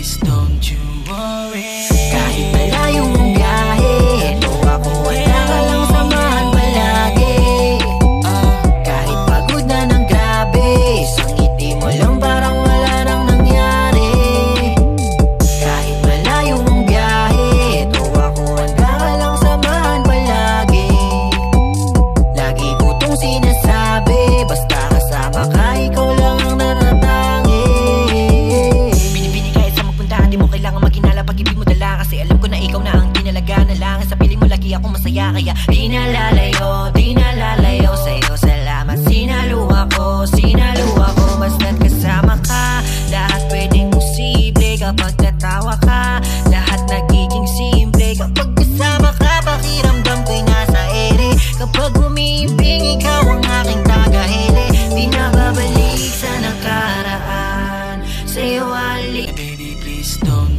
please don't you worry. Kahit malayo ang biyahe, ito ako handa ka lang samahan palagi. Kahit pagod na ng grabe, isang ngiti mo lang parang wala nang nangyari. Kahit malayo ang biyahe, ito ako handa ka lang samahan palagi. Lagi ko tong sinasabi, basta kasama ka, ikaw lang ang natatangi. Binibini kahit sa magpuntahan, di mo kailangan maghinala pag ibig mo dala. Kasi alam ko na ikaw na ang dinalaga na lang. Sa piling mo lagi ako masaya, kaya di nalalayo sa'yo. Salamat, sinaluha ko basta't kasama ka. Lahat pwedeng posible kapag natawa ka. Lahat nagiging simple kapag kasama ka. Pakiramdam ko'y nasa ere. Kapag umiibig, ikaw ang aking tagahele. Di na babalik sa nakaraan, sa'yo halik. Baby, please don't